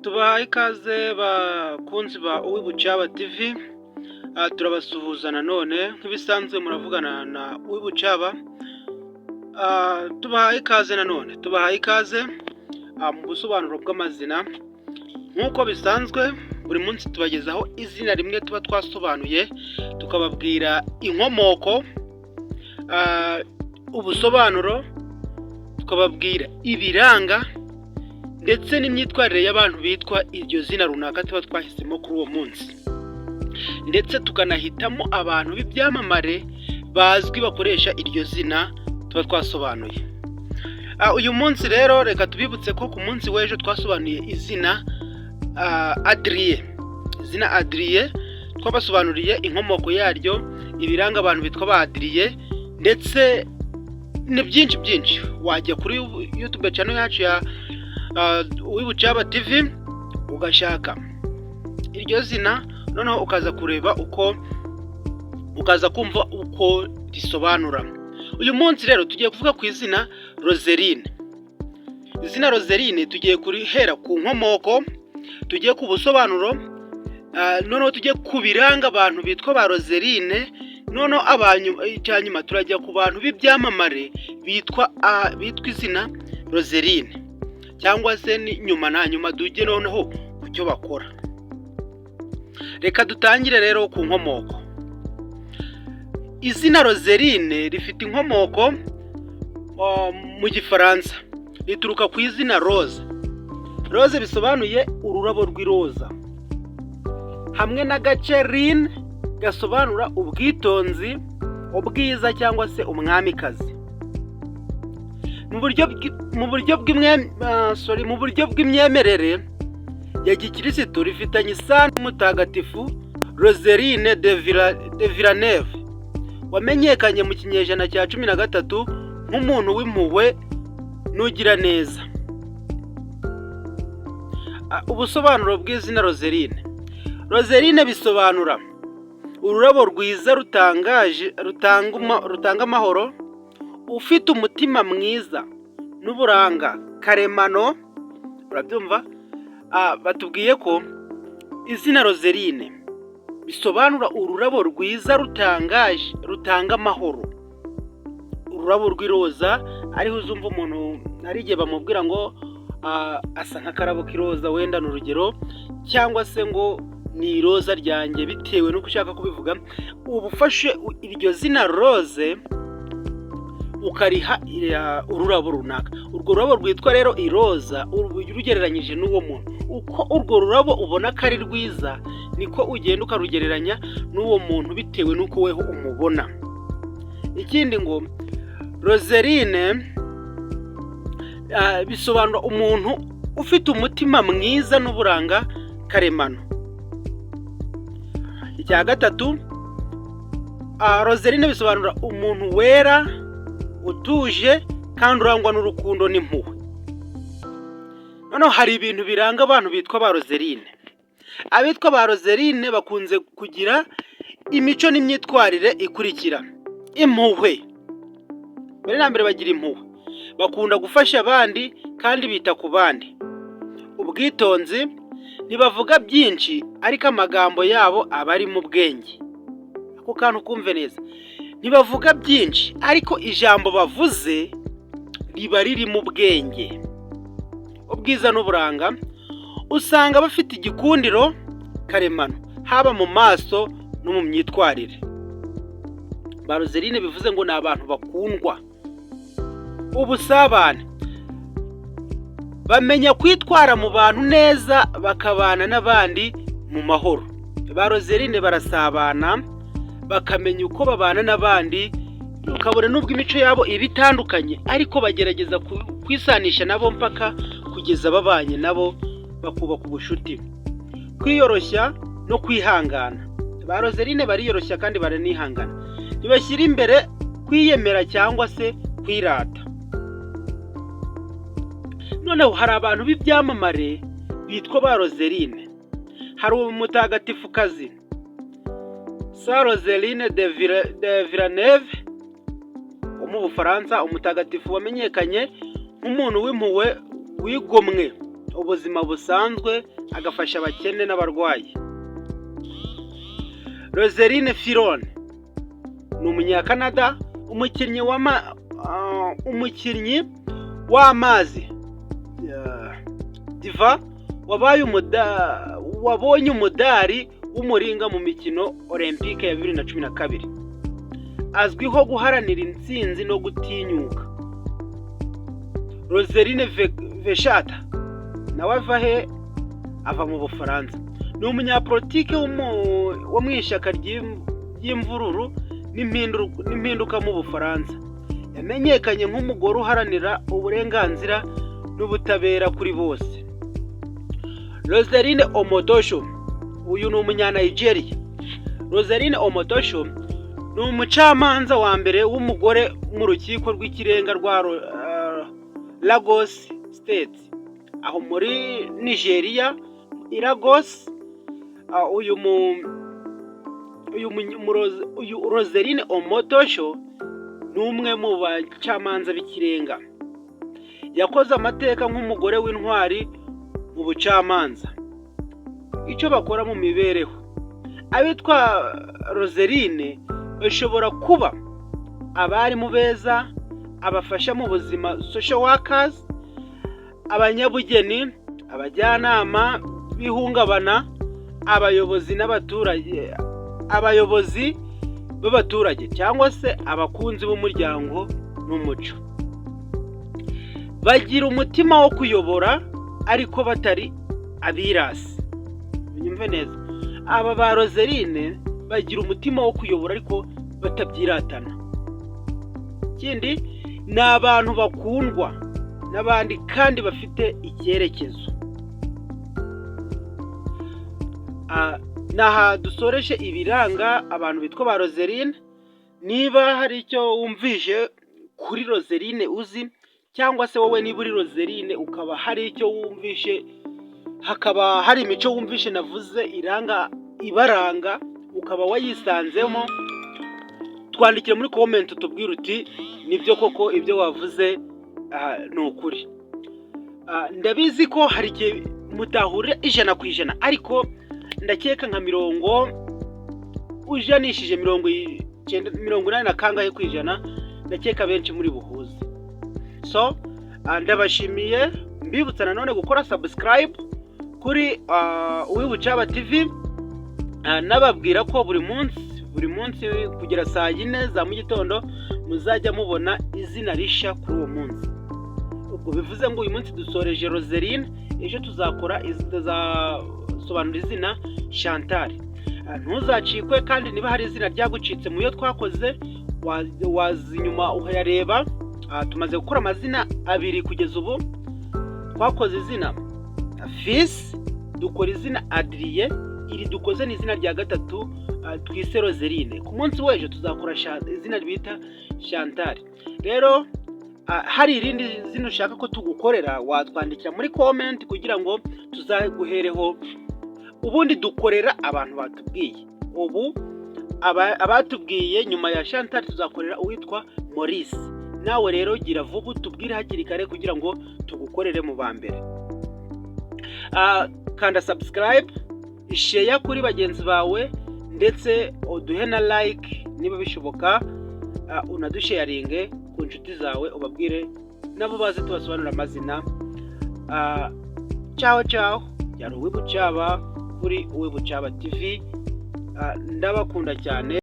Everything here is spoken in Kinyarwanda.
Tubahaye ikaze bakunzi ba Uwibucaba TV. Turabasuhuza nanone nk'ibisanzwe muravugana na Uwibucaba. Tubahaye ikaze nanone, mu busobanuro bw'amazina. Nk'uko bisanzwe buri munsi tubagezaho izina rimwe tuba twasobanuye, tukababwira inkomoko, ubusobanuro, tukababwira ibiranga ndetse n'imyitwarire y'abantu bitwa iryo zina runaka tuba twahisemo kuri uwo munsi, ndetse tukanahitamo abantu b'ibyamamare bazwi bakoresha iryo zina tuba twasobanuye. Uyu munsi rero reka tubibutse ko ku munsi w'ejo twasobanuye izina Adrien. Izina Adrien twabasobanuriye inkomoko yaryo, ibiranga abantu bitwa ba Adrien, ndetse ni byinshi. Wajya kuri YouTube channel yacu ya Uwibucaba TV ugashaka iryo zina, noneho ukaza kureba ukaza kumva uko risobanura. Uyu munsi rero tugiye kuvuga ku izina Roseline. Izina Roseline tugiye kurihera ku nkomoko, tugiye ku busobanuro, noneho tugiye ku biranga abantu bitwa ba Roseline, noneho icyanyuma turajya ku bantu b'ibyamamare bitwa izina Roseline, cyangwa se ni nyuma na nyuma dujye noneho ku cyo bakora. Reka dutangire rero ku nkomoko. Izina Roseline rifite inkomoko mu Gifaransa, rituruka ku izina Rose. Rose bisobanuye ururabo rw'iroza, hamwe n'agace line gasobanura ubwitonzi, ubwiza cyangwa se umwamikazi. Mu buryo bw'imyemerere ya gikirisitu rifitanye isano n'umutagatifu Roseline de Villeneuve, wamenyekanye mu kinyejana cya 13 nk'umuntu w'impuhwe n'ugira neza. Ubusobanuro bw'izina Roseline. Roseline bisobanura ururabo rwiza rutanga amahoro, ufite umutima mwiza n'uburanga karemano. Urabyumva? Batubwiye ko izina Roseline bisobanura ururabo rwiza rutangaje rutanga amahoro, ururabo rw'iroza. Ariho uzumva umuntu ari igihe bamubwira ngo asa nk'akarabo k'iroza, wenda ni urugero, cyangwa se ngo ni iroza ryanjye, bitewe n'uko ushaka kubivuga. Uba ufashe iryo zina Rose ukariha ururabo runaka. Urwo rurabo rwitwa rero iroza, urugereranyije n'uwo muntu, uko urwo rurabo ubona ko ari rwiza, niko ugenda ukarugereranya n'uwo muntu bitewe n'uko weho umubona. Ikindi ngo Roseline bisobanura umuntu ufite umutima mwiza n'uburanga karemano. Icya gatatu, Roseline bisobanura umuntu wera, utuje kandi urangwa n'urukundo n'impuhwe. Noneho hari ibintu biranga abantu bitwa ba Roseline. Abitwa ba Roseline bakunze kugira imico n'imyitwarire ikurikira: impuhwe. Mbere na mbere bagira impuhwe, bakunda gufasha abandi kandi bita ku bandi. Ubwitonzi, ntibavuga byinshi ariko amagambo yabo aba ari mu bwenge. Ako kantu kumve neza, ntibavuga byinshi ariko ijambo bavuze riba riri mu bwenge. Ubwiza n'uburanga, usanga bafite igikundiro karemano, haba mu maso no mu myitwarire. Ba Roseline bivuze ngo ni abantu bakundwa. Ubusabane, bamenya kwitwara mu bantu neza, bakabana n'abandi mu mahoro. Ba Roseline barasabana, bakamenya uko babana n'abandi, ukabona n'ubwo imico yabo iba itandukanye, ariko bagerageza kwisanisha nabo mpaka kugeza babanye nabo, bakubaka ubucuti. Kwiyoroshya no kwihangana. Ba Roseline bariyoroshya kandi baranihangana, ntibashyira imbere kwiyemera cyangwa se kwirata. Noneho hari abantu b'ibyamamare bitwa ba Roseline. Hari umutagatifukazi Saint Roseline de Villeneuve wo mu Bufaransa, umutagatifu wamenyekanye nk'umuntu w'impuhwe wigomwe ubuzima busanzwe, agafasha abakene n'abarwayi. Roseline Fillon ni umunyakanada, umukinnyi w'amazi diva wabonye umudari w'umuringa mu mikino Olympique ya 2012. Azwiho guharanira intsinzi no gutinyuka. Roseline Vechata nawe ava mu Bufaransa. Ni umunyapolitike wo mu ishyaka ry'imvururu n'impinduka mu Bufaransa. Yamenyekanye nk'umugore uharanira uburenganzira n'ubutabera kuri bose. Roseline Omotosho, uyu ni umunyanigeria. Roseline Omotosho ni umucamanza wa mbere w'umugore mu rukiko rw'ikirenga rwa Lagos State aho muri Nigeria. Lagos. Uyu Roseline Omotosho ni umwe mu bacamanza b'ikirenga. Yakoze amateka nk'umugore w'intwari mu bucamanza. Icyo bakora mu mibereho: abitwa Roseline bashobora kuba abarimu beza, abafasha mu buzima social workers, abanyabugeni, abajyanama b'ihungabana, abayobozi b'abaturage cyangwa se abakunzi b'umuryango n'umuco. Bagira umutima wo kuyobora ariko batari abirasi. Unyumve neza, aba ba Roseline bagira umutima wo kuyobora ariko batabyiratana. Ikindi ni abantu bakundwa n'abandi kandi bafite icyerekezo. Naha dusoreje ibiranga abantu bitwa ba Roseline. Niba hari icyo wumvishe kuri Roseline uzi, cyangwa se wowe niba uri Roseline ukaba hari icyo wumvishe, hakaba hari imico wumvishe navuze ibaranga ukaba wayisanzemo, twandikire muri comment utubwire uti nibyo koko ibyo wavuze ni ukuri. Ndabizi ko hari igihe mutahurira 100%, ariko ndakeka nka 80 na kangahe ku ijana, ndakeka benshi muri buhuze. So ndabashimiye, mbibutsa nanone gukora subscribe kuri Uwibucaba TV. Nababwira ko buri munsi kugera saa 4 za mu gitondo muzajya mubona izina risha kuri uwo munsi. Ubwo bivuze ngo uyu munsi dusoreje Roseline, ejo tuzasobanura izina Chantal. Ntuzacikwe, kandi niba hari izina ryagucitse mu yo twakoze wazinyuma ukayareba. Tumaze gukora amazina 2 kugeza ubu. Twakoze izina Fils, dukora izina Adrien, iri dukoze ni izina rya gatatu twise Roseline. Ku munsi w'ejo tuzakora izina bita Chantal. Rero hari irindi zina ushaka ko tugukorera, watwandikira muri comment kugira ngo tuzaguhereho. Ubundi dukorera abantu batubwiye. Ubu abatubwiye nyuma ya Chantal tuzakorera uwitwa Maurice. Nawe rero gira vuba tubwire hakiri kare kugira ngo tugukorere mu ba mbere. Kanda subscribe, share kuri bagenzi bawe, ndetse uduhe na like niba bishoboka, unadusharinge ku nshuti zawe, ubabwire nabo baze tubasobanura amazina. Ciao yari Uwibucaba kuri Uwibucaba TV. Ndabakunda cyane.